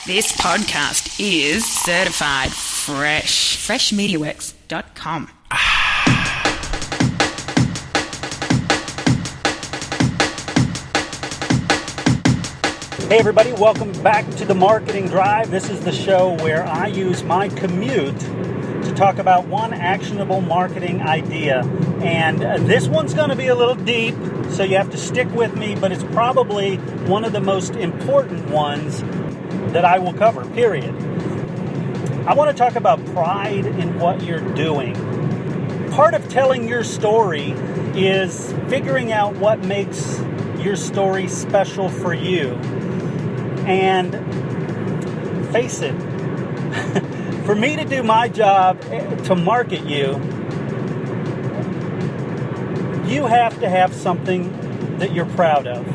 This podcast is certified fresh. Freshmediaworks.com. Hey everybody, welcome back to the Marketing Drive. This is the show where I use my commute to talk about one actionable marketing idea. And this one's going to be a little deep, so you have to stick with me, but it's probably one of the most important ones that I will cover, period. I want to talk about pride in what you're doing. Part of telling your story is figuring out what makes your story special for you. And face it, for me to do my job to market you, you have to have something that you're proud of.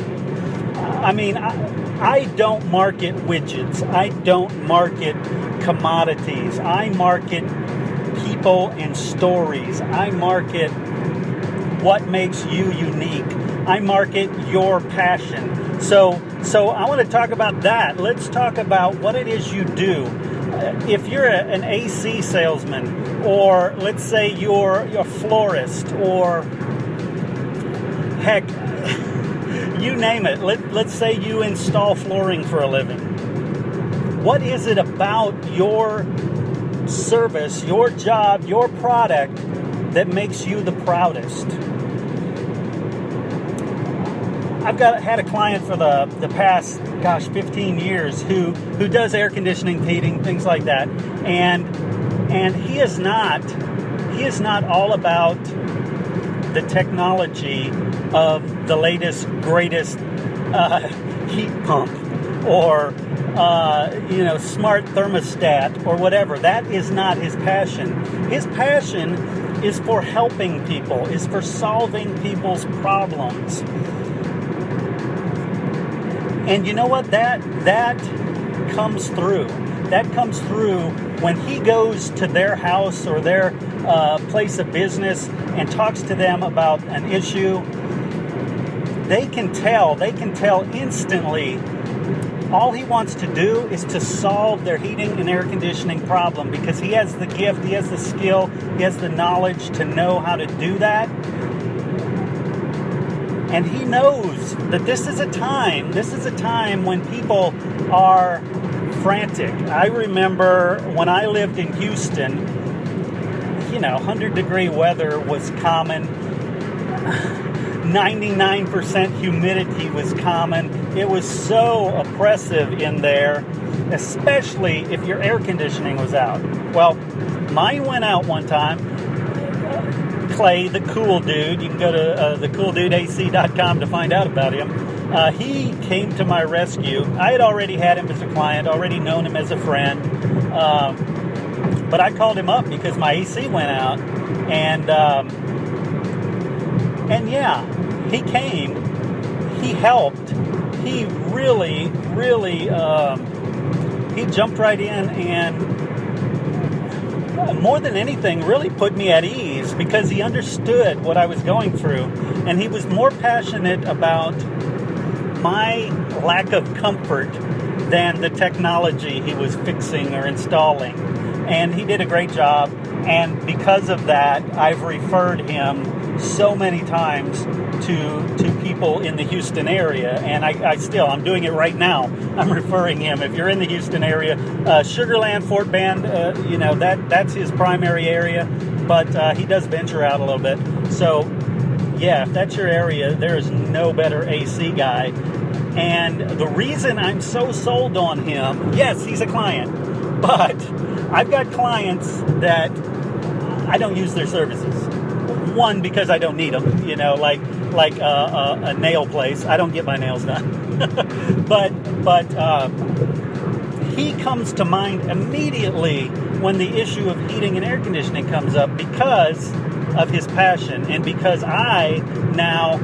I mean, I don't market widgets. I don't market commodities. I market people and stories. I market what makes you unique. I market your passion. So I want to talk about that. Let's talk about what it is you do. If you're an AC salesman, or let's say you're a florist, or heck, you name it. Let's say you install flooring for a living. What is it about your service, your job, your product that makes you the proudest? I've had a client for the past, 15 years who does air conditioning, heating, things like that, and he is not all about the technology of the latest, greatest heat pump or smart thermostat or whatever. That is not his passion. His passion is for helping people, is for solving people's problems. And you know what? That comes through. That comes through when he goes to their house or their place of business and talks to them about an issue. They can tell instantly all he wants to do is to solve their heating and air conditioning problem, because he has the gift, he has the skill, he has the knowledge to know how to do that. And he knows that this is a time when people are frantic. I remember when I lived in Houston, 100-degree weather was common. 99% humidity was common. It was so oppressive in there, especially if your air conditioning was out. Well, mine went out one time. Clay, the cool dude, you can go to thecooldudeac.com to find out about him. He came to my rescue. I had already had him as a client, already known him as a friend, but I called him up because my AC went out, and yeah, he came, he helped, he really, he jumped right in and more than anything, really put me at ease, because he understood what I was going through, and he was more passionate about my lack of comfort than the technology he was fixing or installing. And he did a great job, and because of that, I've referred him so many times to people in the Houston area, and I'm doing it right now. I'm referring him. If you're in the Houston area, Sugar Land, Fort Bend, that's his primary area, but he does venture out a little bit. So, yeah, if that's your area, there is no better AC guy. And the reason I'm so sold on him, yes, he's a client, but I've got clients that I don't use their services. One, because I don't need them, like a nail place. I don't get my nails done. but he comes to mind immediately when the issue of heating and air conditioning comes up, because of his passion, and because I now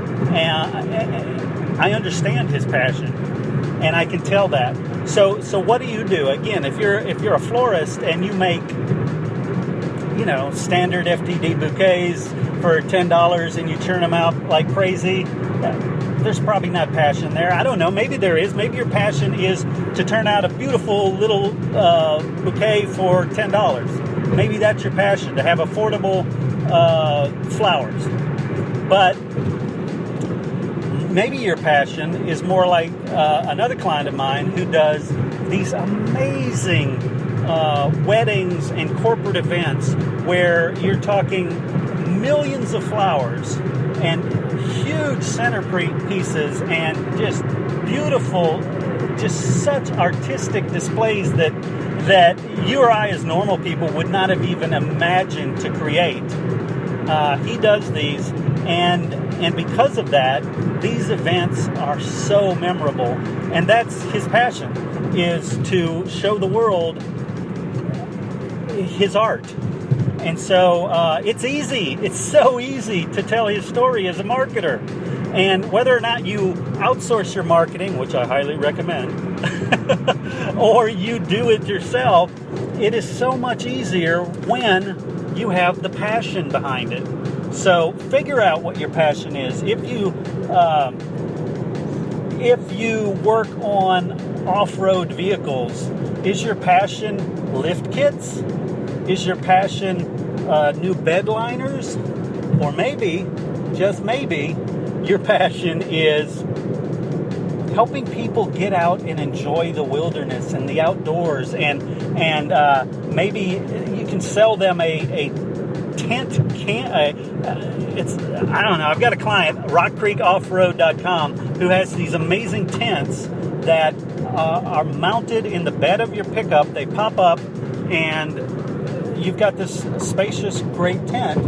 I understand his passion, and I can tell that. So what do you do? Again, if you're a florist and you make standard FTD bouquets for $10 and you churn them out like crazy, there's probably not passion there. I don't know. Maybe there is. Maybe your passion is to turn out a beautiful little bouquet for $10. Maybe that's your passion, to have affordable flowers. But maybe your passion is more like another client of mine who does these amazing weddings and corporate events where you're talking millions of flowers and huge centerpieces and just beautiful, just such artistic displays that you or I as normal people would not have even imagined to create. He does these, and because of that, these events are so memorable, and that's his passion, is to show the world his art. And so it's easy. It's so easy to tell his story as a marketer. And whether or not you outsource your marketing, which I highly recommend, or you do it yourself, it is so much easier when you have the passion behind it. So figure out what your passion is. If you work on off-road vehicles, is your passion lift kits? Is your passion new bed liners? Or maybe, just maybe, your passion is helping people get out and enjoy the wilderness and the outdoors, and maybe you can sell them a tent. It's, I don't know. I've got a client, RockCreekOffroad.com, who has these amazing tents that are mounted in the bed of your pickup. They pop up, and you've got this spacious, great tent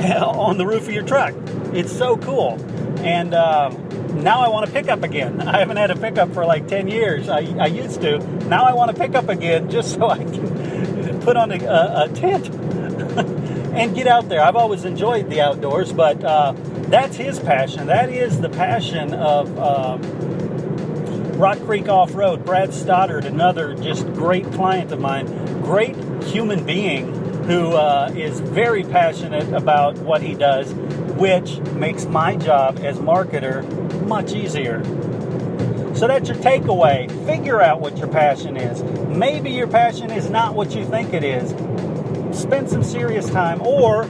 on the roof of your truck. It's so cool. And now I want to pick up again. I haven't had a pickup for like 10 years. I used to. Now I want to pick up again just so I can put on a tent and get out there. I've always enjoyed the outdoors, but that's his passion. That is the passion of Rock Creek Off-Road. Brad Stoddard, another just great client of mine, great human being who is very passionate about what he does, which makes my job as marketer much easier. So that's your takeaway. Figure out what your passion is. Maybe your passion is not what you think it is. Spend some serious time, or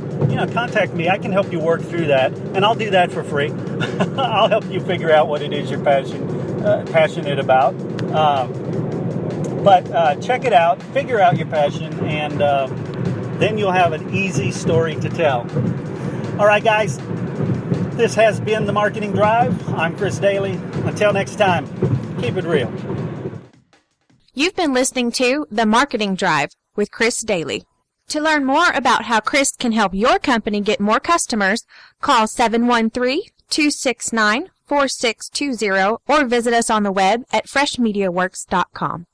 contact me. I can help you work through that, and I'll do that for free. I'll help you figure out what it is you're passionate about. But check it out, figure out your passion, and then you'll have an easy story to tell. All right, guys, this has been The Marketing Drive. I'm Chris Doelle. Until next time, keep it real. You've been listening to The Marketing Drive with Chris Doelle. To learn more about how Chris can help your company get more customers, call 713-269-4620 or visit us on the web at freshmediaworks.com.